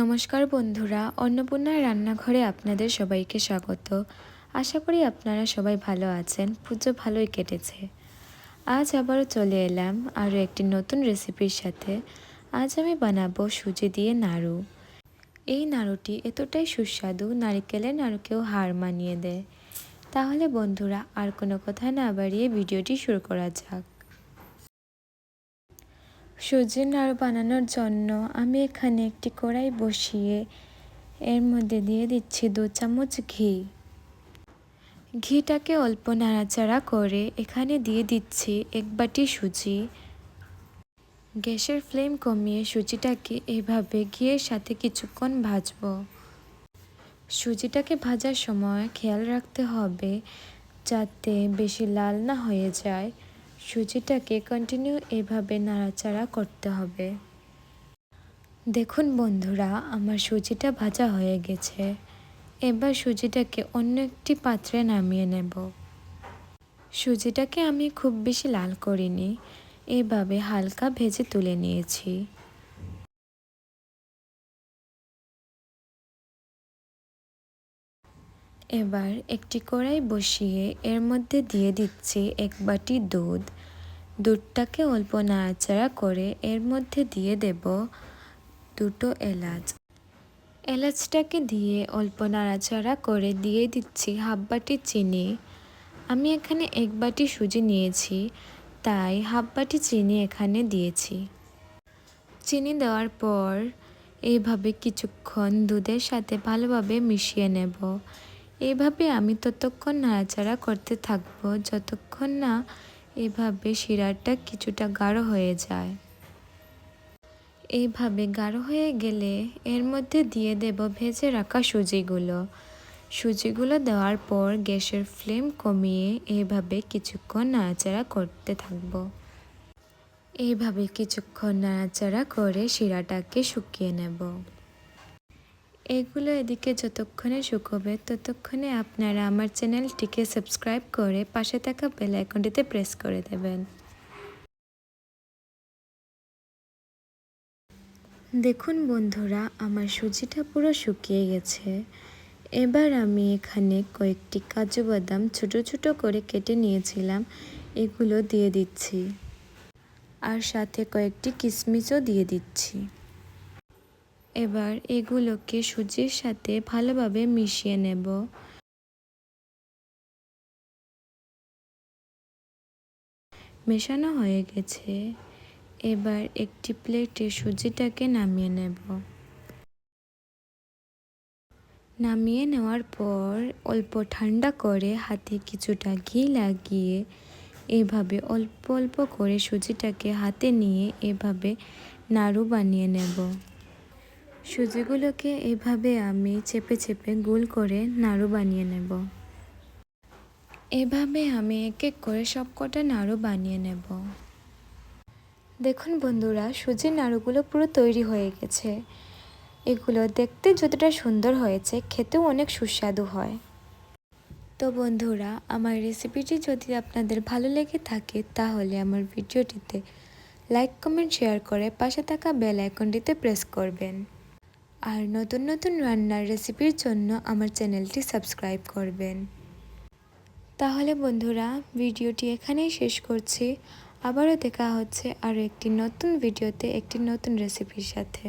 নমস্কার বন্ধুরা, অন্নপূর্ণার রান্নাঘরে আপনাদের সবাইকে স্বাগত। আশা করি আপনারা সবাই ভালো আছেন। পুজো ভালোই কেটেছে। আজ আবারও চলে এলাম আরও একটি নতুন রেসিপির সাথে। আজ আমি বানাবো সুজি দিয়ে নাড়ু। এই নাড়ুটি এতটাই সুস্বাদু, নারকেলের নাড়ুকেও হার মানিয়ে দেয়। তাহলে বন্ধুরা আর কোনো কথা না বাড়িয়ে ভিডিওটি শুরু করা যাক। সুজির নাড়ু বানানোর জন্য আমি এখানে একটি কড়াই বসিয়ে এর মধ্যে দিয়ে দিচ্ছি 2 চামচ ঘি। ঘিটাকে অল্প নাড়াচাড়া করে এখানে দিয়ে দিচ্ছি 1 বাটি সুজি। গ্যাসের ফ্লেম কমিয়ে সুজিটাকে এইভাবে ঘিয়ের সাথে কিছুক্ষণ ভাজবো। সুজিটাকে ভাজার সময় খেয়াল রাখতে হবে যাতে বেশি লাল না হয়ে যায়। সুজিটাকে কন্টিনিউ এভাবে নাড়াচাড়া করতে হবে। দেখুন বন্ধুরা, আমার সুজিটা ভাজা হয়ে গেছে। এবার সুজিটাকে অন্য একটি পাত্রে নামিয়ে নেব। সুজিটাকে আমি খুব বেশি লাল করিনি, এভাবে হালকা ভেজে তুলে নিয়েছি। এবার একটি কড়াই বসিয়ে এর মধ্যে দিয়ে দিচ্ছি 1 বাটি দুধ। দুধটাকে অল্প নাড়াচাড়া করে এর মধ্যে দিয়ে দেব 2টো এলাচ। এলাচটাকে দিয়ে অল্প নাড়াচাড়া করে দিয়ে দিচ্ছি 1/2 বাটি চিনি। আমি এখানে 1 বাটি সুজি নিয়েছি, তাই 1/2 বাটি চিনি এখানে দিয়েছি। চিনি দেওয়ার পর এইভাবে কিছুক্ষণ দুধের সাথে ভালোভাবে মিশিয়ে নেব। এইভাবে আমি ততক্ষণ নাড়াচাড়া করতে থাকবো যতক্ষণ না এভাবে শিরাটা কিছুটা গাঢ় হয়ে যায়। এইভাবে গাঢ় হয়ে গেলে এর মধ্যে দিয়ে দেব ভেজে রাখা সুজিগুলো দেওয়ার পর গ্যাসের ফ্লেম কমিয়ে এইভাবে কিছুক্ষণ নাড়াচাড়া করতে থাকব। এইভাবে কিছুক্ষণ নাড়াচাড়া করে শিরাটাকে শুকিয়ে নেব। এগুলো এদিকে যতক্ষণে শুকোবে ততক্ষণে আপনারা আমার চ্যানেলটিকে সাবস্ক্রাইব করে পাশে থাকা বেল আইকনটিতে প্রেস করে দেবেন। দেখুন বন্ধুরা, আমার সুজিটা পুরো শুকিয়ে গেছে। এবার আমি এখানে কয়েকটি কাজু বাদাম ছোট ছোট করে কেটে নিয়েছিলাম, এগুলো দিয়ে দিচ্ছি। আর সাথে কয়েকটি কিশমিশও দিয়ে দিচ্ছি। এবার এগুলোকে সুজির সাথে ভালোভাবে মিশিয়ে নেব। মেশানো হয়ে গেছে। এবার একটি প্লেটে সুজিটাকে নামিয়ে নেব। নামিয়ে নেওয়ার পর অল্প ঠান্ডা করে হাতে কিছুটা ঘি লাগিয়ে এভাবে অল্প অল্প করে সুজিটাকে হাতে নিয়ে এভাবে নাড়ু বানিয়ে নেব। সুজিগুলোকে এভাবে আমি চেপে চেপে গোল করে নাড়ু বানিয়ে নেব। এভাবে আমি এক এক করে সবকটা নাড়ু বানিয়ে নেব। দেখুন বন্ধুরা, সুজির নাড়ুগুলো পুরো তৈরি হয়ে গেছে। এগুলো দেখতে যতটা সুন্দর হয়েছে, খেতেও অনেক সুস্বাদু হয়। তো বন্ধুরা, আমার রেসিপিটি যদি আপনাদের ভালো লেগে থাকে তাহলে আমার ভিডিওটিতে লাইক কমেন্ট শেয়ার করে পাশে থাকা বেল আইকনটিতে প্রেস করবেন। আর নতুন নতুন রান্নার রেসিপির জন্য আমার চ্যানেলটি সাবস্ক্রাইব করবেন। তাহলে বন্ধুরা, ভিডিওটি এখানেই শেষ করছি। আবারও দেখা হচ্ছে আরও একটি নতুন ভিডিওতে একটি নতুন রেসিপির সাথে।